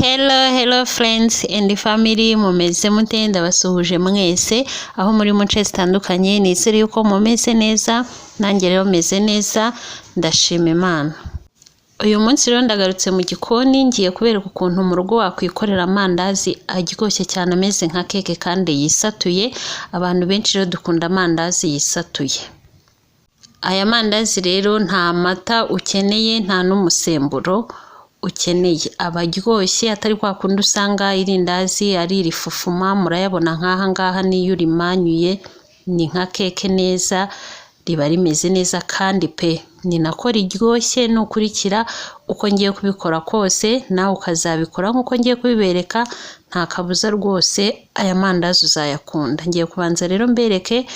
Hello friends and family, mumeze mute? Ndabasuhuje mwese aho muri mu nce zitandukanye. Nizere yuko mumeze neza, nanjye rero meze neza, ndashima Imana. Uyu munsi rero ndagarutse mu gikoni, ngiye kubereka ukuntu mu rugo wakwikorera amandazi aryoshye cyane ameze nka keke kandi yisatuye. Abantu benshi rero dukunda amandazi yisatuye. Aya mandazi rero nta mata ukeneye, nta n'umusemburo ukeneye, abaryoshye atari kwa kundi usanga irindazi ari rifufuma. Murayabona nk'aha ngaha niyo urimanyuye ni nka keke neza, riba rimeze neza kandi pe ni nako riryoshye. Nukurikira uko ngiye kubikora kose nawe ukazabikora nkuko ngiye kubibereka, nta kabuza rwose aya mandazi uzayakunda. Ngiye kubanza rero mbereke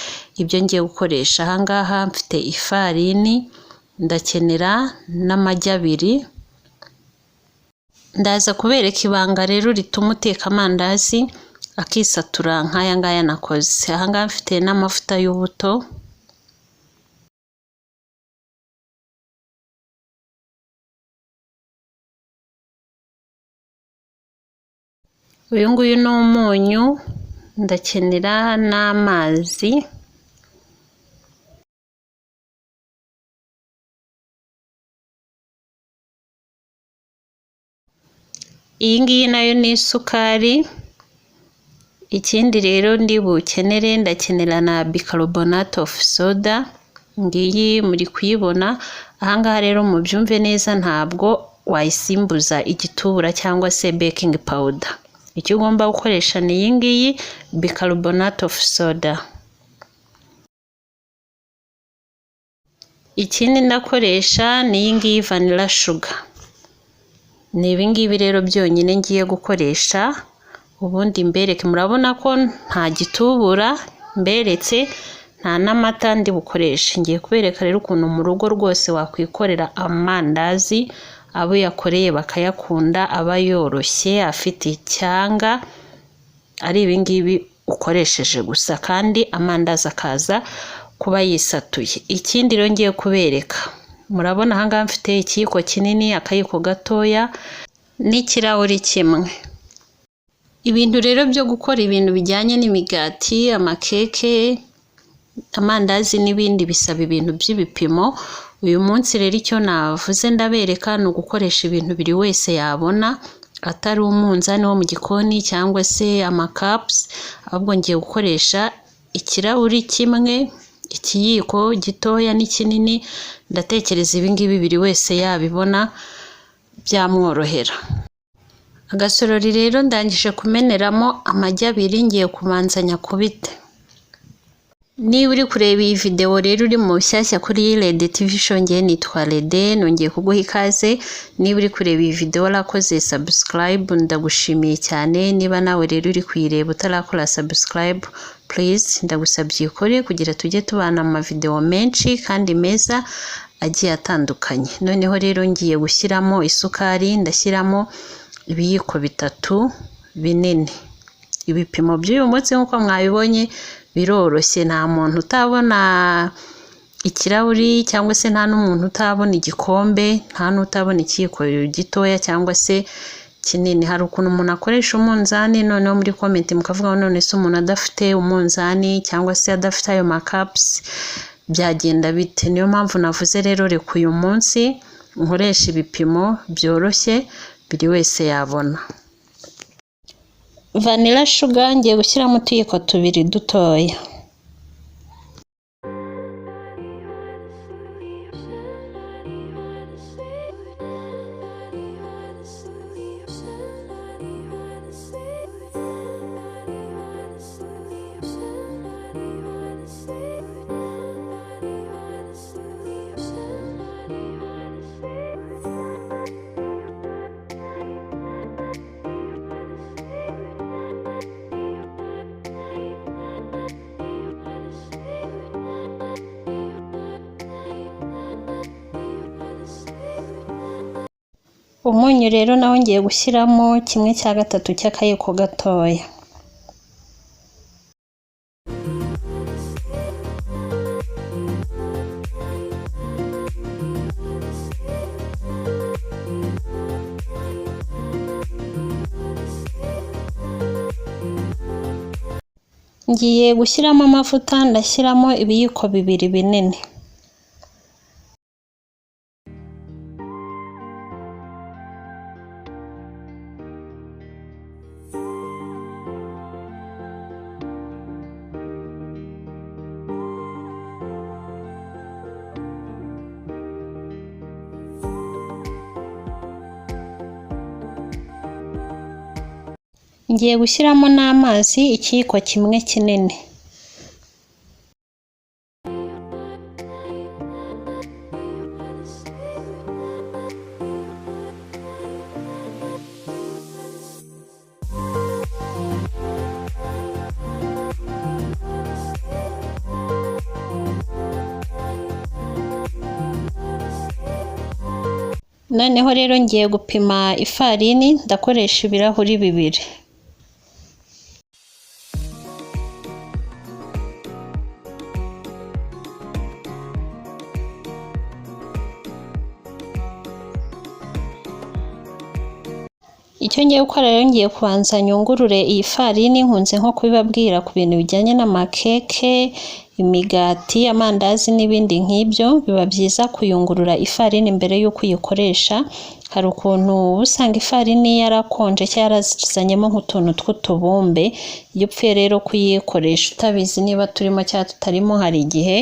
ibyo ngiye gukoresha. Aha ngaha mfite ifarini, ndakenera n'amagi 2. Ndaza kubereka ibanga rero rituma uteka amandazi akisatura nk'aya ngaya nakoze. Aha ngaha mfite n'amavuta y'ubuto, uyu nguyu ni umunyu, ndakenera n'amazi, iyi ngiyi nayo ni isukari. Ikindi rero ndi bukenere, ndakenera na bicarbonate of soda, ngiyi muri kuyibona. Aha ngaha rero mubyumve neza, ntabwo wayisimbuza igitubura cyangwa se baking powder. Icyo ugomba gukoresha ni iyi ngiyi bicarbonate of soda. Ikindi ndakoresha ni iyi ngiyi vanilla sugar. Ni ibi ngibi rero byonyine ngiye gukoresha, ubundi mbereke. Murabona ko nta gitubura mberetse, nta n'amata ndi bukoreshe. Ngiye kubereka rero ukuntu mu rugo rwose wakwikorera amandazi, abo yakoreye bakayakunda, aba yoroshye afite icyanga, ari ibi ngibi ukoresheje gusa kandi amandazi akaza kuba yisatuye. Ikindi rero ngiye kubereka, murabona aha ngaha mfite ikiyiko kinini, akayiko gatoya n'ikirahuri kimwe. Ibintu rero byo gukora ibintu bijyanye n'imigati, amakeke, amandazi n'ibindi bisaba ibintu by'ibipimo. Uyu munsi rero icyo navuze ndabereka ni ugukoresha ibintu buri wese yabona, atari umunzani wo mu gikoni cyangwa se amakapusi, ahubwo ngiye gukoresha ikirahuri kimwe, ikiyiko gitoya n'ikinini. Ndatekereza ibi ngibi buri wese yabibona byamworohera. Agasorori rero ndangije kumeneramo amagi 2, ngiye kubanza nyakubite. Niba uri kureba iyi video rero uri mu bushyashya kuri Lede TV show, ngiye nitwa Lede, nongeye kuguha ikaze. Niba uri kureba iyi video warakoze subscribe, ndagushimiye cyane. Niba nawe rero uri kuyireba utarakora subscribe, please ndagusabye ukore kugira tujye tubana mu video menshi kandi meza agiye atandukanye. Noneho rero ngiye gushyiramo isukari, ndashyiramo ibiyiko 3 binini. Ibipimo by'uyu munsi nk'uko mwabibonye biroroshye, nta muntu utabona ikirahuri cyangwa se nta n'umuntu utabona igikombe, nta n'utabona ikiyiko gitoya cyangwa se kinini. Hari ukuntu umuntu akoresha umunzani, noneho muri comment mukavuga none se umuntu adafite umunzani cyangwa se adafite ayo makapusi byagenda bite? Niyo mpamvu navuze rero reka uyu munsi nkoresha ibipimo byoroshye buri wese yabona. Vanilla sugar ngiye gushyiramo utuyiko 2 dutoya. Umunyu rero nawe ngiye gushyiramo 1/3 cy'akayiko gatoya. Ngiye gushyiramo amavuta, ndashyiramo ibiyiko 2 binini. Ngiye gushyiramo n'amazi ikiyiko kimwe kinini. Noneho rero ngiye gupima ifarini, ndakoresha ibirahuri 2. Icyo ngiye gukora rero, ngiye kubanza nyungurure iyi farini. Nkunze nko kubibabwira ku bintu bijyanye n'amakeke, imigati, amandazi n'ibindi nk'ibyo, biba byiza kuyungurura ifarini mbere y'uko uyikoresha. Hari ukuntu usanga ifarini yarakonje cyangwa yarazanyemo nk'utuntu tw'utubumbe. Iyo upfuye rero kuyikoresha utabizi niba turimo cyangwa tutarimo, hari igihe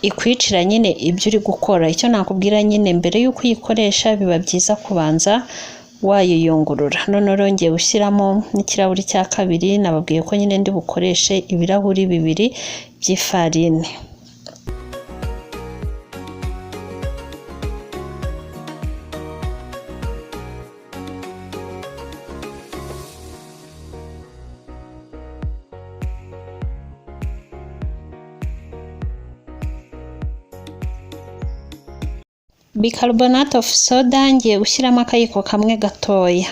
ikwicira nyine ibyo uri gukora. Icyo nakubwira nyine, mbere y'uko uyikoresha biba byiza kubanza wayiyungurura. None rongeye gushyiramo n'ikirahuri cya 2. Nababwiye ko nyine ndi bukoreshe ibirahuri 2 by'ifarini. Bicarbonate of soda ngiye gushyiramo akayiko kamwe gatoya.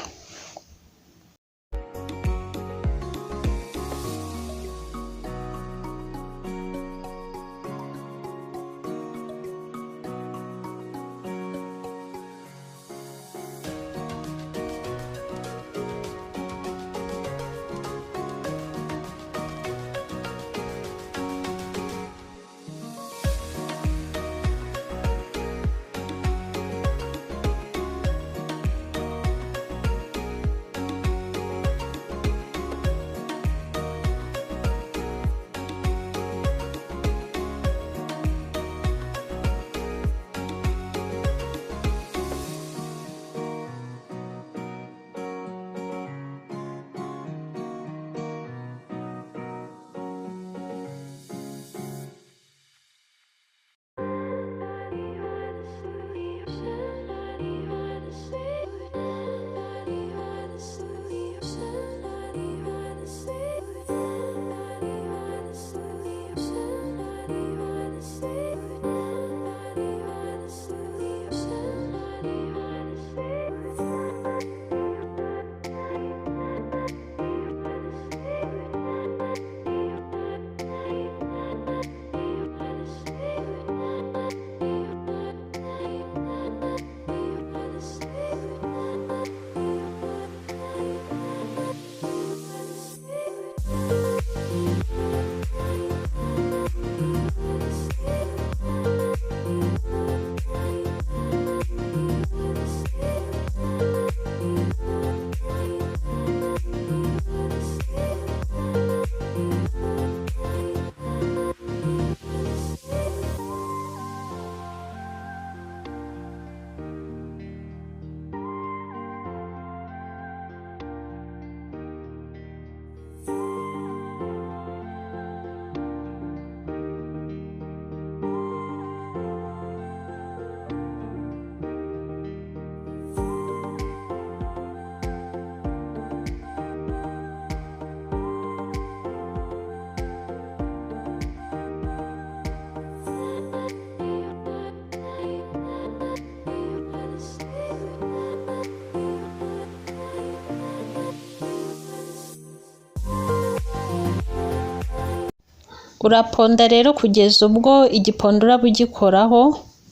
Uraponda rero kugeza ubwo igipondo uraba ugikoraho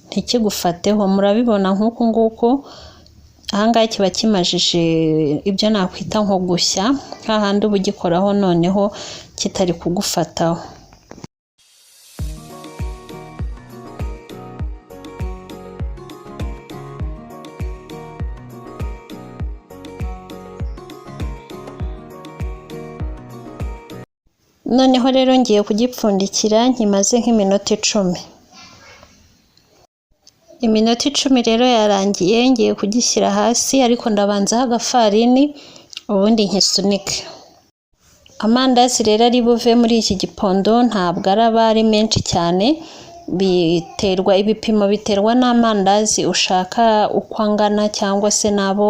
ntikigufateho. Murabibona nk'uku nguku, ahangaha kiba kimajije ibyo nakwita nko gushya, hahandi uba ugikoraho noneho kitari kugufataho. Noneho rero ngiye kugipfundikira nkimaze nk'iminota 10. Iminota 10 rero yarangiye, ngiye kugishyira hasi ariko ndabanza agafarini ubundi nkisunike. Amandazi rero ari buve muri iki gipondo ntabwo araba ari menshi cyane, biterwa ibipimo biterwa n'amandazi ushaka uko angana cyangwa se nabo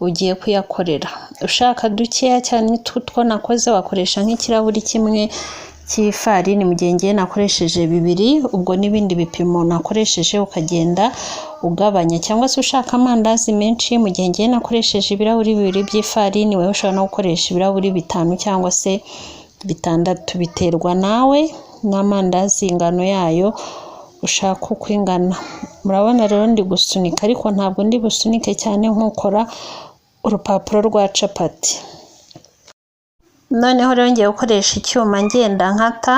ugiye kuyakorera. Ushaka dukeya cyane tutwo nakoze wakoresha nk'ikirahuri kimwe cy'ifarini, mu gihe ngiye nakoresheje 2, ubwo n'ibindi bipimo nakoresheje ukagenda ugabanya. Cyangwa se ushaka amandazi menshi, mu gihe ngiye nakoresheje ibirahuri 2 by'ifarini, wewe ushobora no gukoresha ibirahuri 5 cyangwa se 6, biterwa nawe n'amandazi ingano yayo ushaka uko ingana. Murabona rero ndi gusunika, ariko ntabwo ndi busunike cyane nk'ukora urupapuro rwa capati. Noneho rero ngiye gukoresha icyuma ngenda nkata,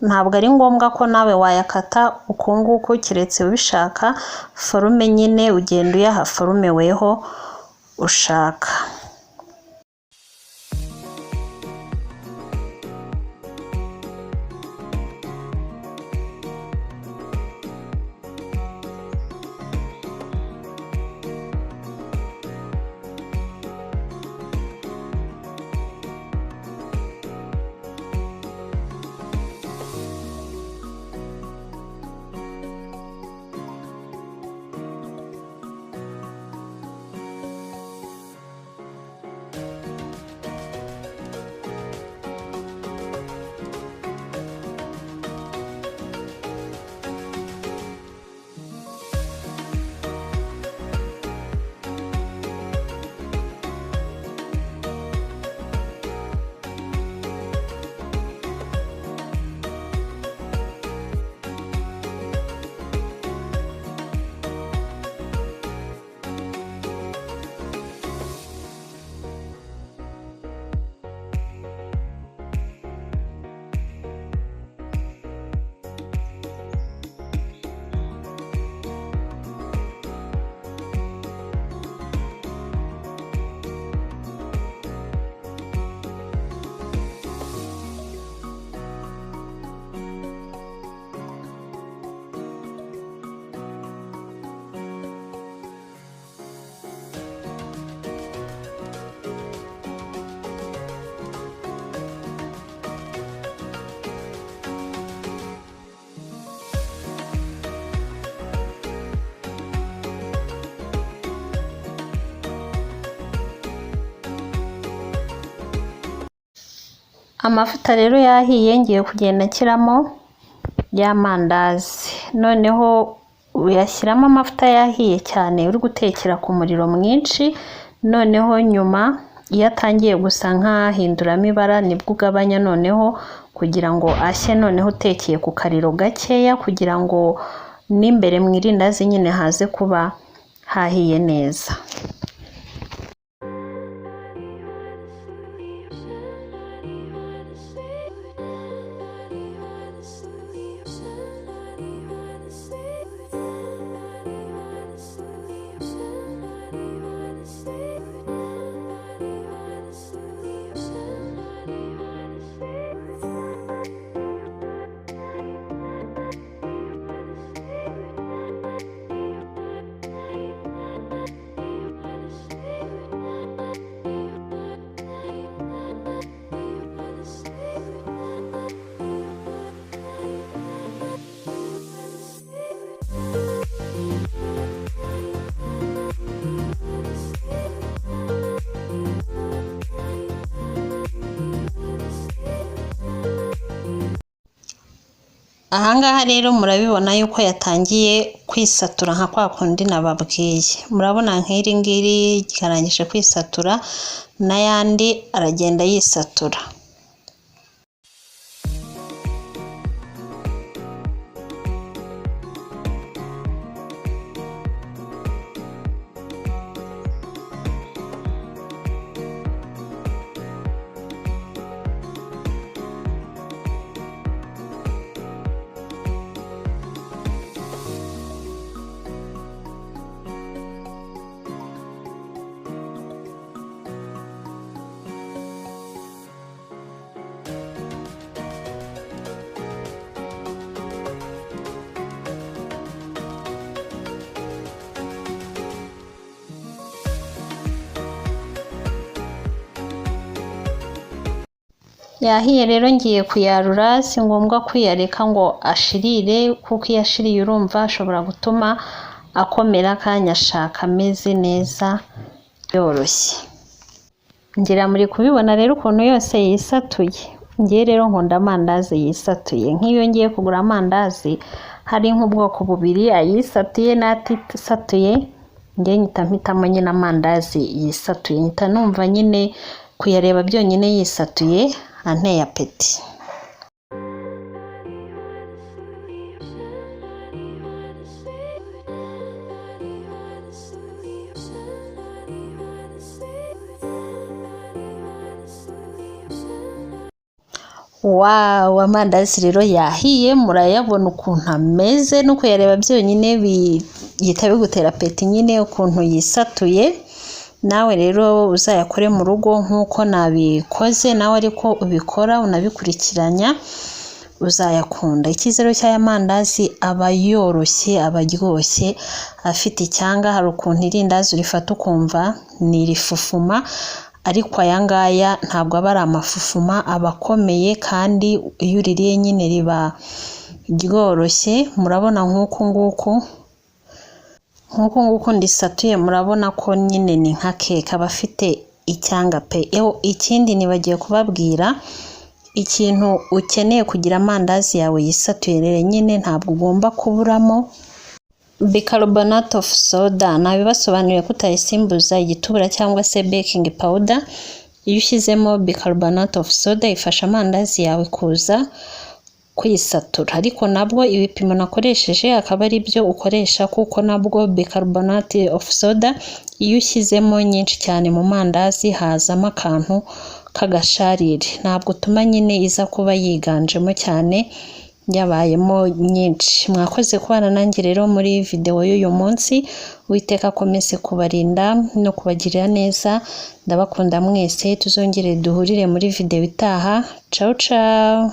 ntabwo ari ngombwa ko nawe wayakata uko nguko, kiretse ubishaka forume nyine ugenda uyaha forume weho ushaka. Amavuta rero yahiye, ngiye kugenda nshyiramo y'amandazi. Noneho uyashyiramo amavuta yahiye cyane uri gutekera ku muriro mwinshi, noneho nyuma iyo atangiye gusa nk'ahinduramo ibara nibwo ugabanya noneho kugira ngo ashye, noneho utekeye ku kariro gakeya kugira ngo n'imbere mu irindazi nyine haze kuba hahiye neza. Ahangaha rero murabibona yuko yatangiye kwisatura nka kwa kundi nababwiye. Murabona nk'iri ngiri karangije kwisatura, n'ayandi aragenda yisatura. Yahiye rero ngiye kuyarura, si ngombwa kuyareka ngo ashirire kuko iyo ashiriye urumva ashobora gutuma akomera kandi ashaka ameze neza yoroshye. Ngira muri kubibona rero ukuntu yose yisatuye. Ngiye rero nkunda amandazi yisatuye. Nk'iyo ngiye kugura amandazi hari nk'ubwoko bubiri, ayisatuye n'atisatuye, ngiye nyita mpitamo nyine amandazi yisatuye. Nyita numva nyine kuyareba byonyine yisatuye anteye apeti. Wow, amandazi rero yahiye, murayabona ukuntu ameze, no kuyareba byonyine bihita bigutera apeti nyine ukuntu yisatuye. Nawe rero uzayakore mu rugo nk'uko nabikoze, nawe ariko ubikora unabikurikiranya uzayakunda. Ikizero cy'aya mandazi aba yoroshye, aba aryoshye, afite icyanga. Hari ukuntu irindazi urifata ukumva ni rifufuma, ariko aya ngaya ntabwo aba ari amafufuma, aba akomeye kandi iyo uririye nyine riba ryoroshye. Murabona nk'uku nguku ndisatuye, murabona ko nyine ni nka keke, aba afite icyanga pe. Ikindi nibagiye kubabwira, ikintu ukeneye kugira amandazi yawe yisatuye rero nyine ntabwo ugomba kuburamo bicarbonate of soda. Nabibasobanuriye ko utayisimbuza igitubura cyangwa se baking powder. Iyo ushyizemo bicarbonate of soda ifasha amandazi yawe kuza kwisatura, ariko nabwo ibipimo nakoresheje akaba ari byo ukoresha, kuko nabwo bicarbonate of soda iyo ushyizemo nyinshi cyane mu mandazi hazamo akantu kagasharire, ntabwo utuma nyine iza kuba yiganjemo cyane yabayemo nyinshi. Mwakoze kubana nanjye rero muri video y'uyu munsi. Uwiteka akomeze kubarinda no kubagirira neza. Ndabakunda mwese, tuzongere duhurire muri video itaha. Ciao ciao.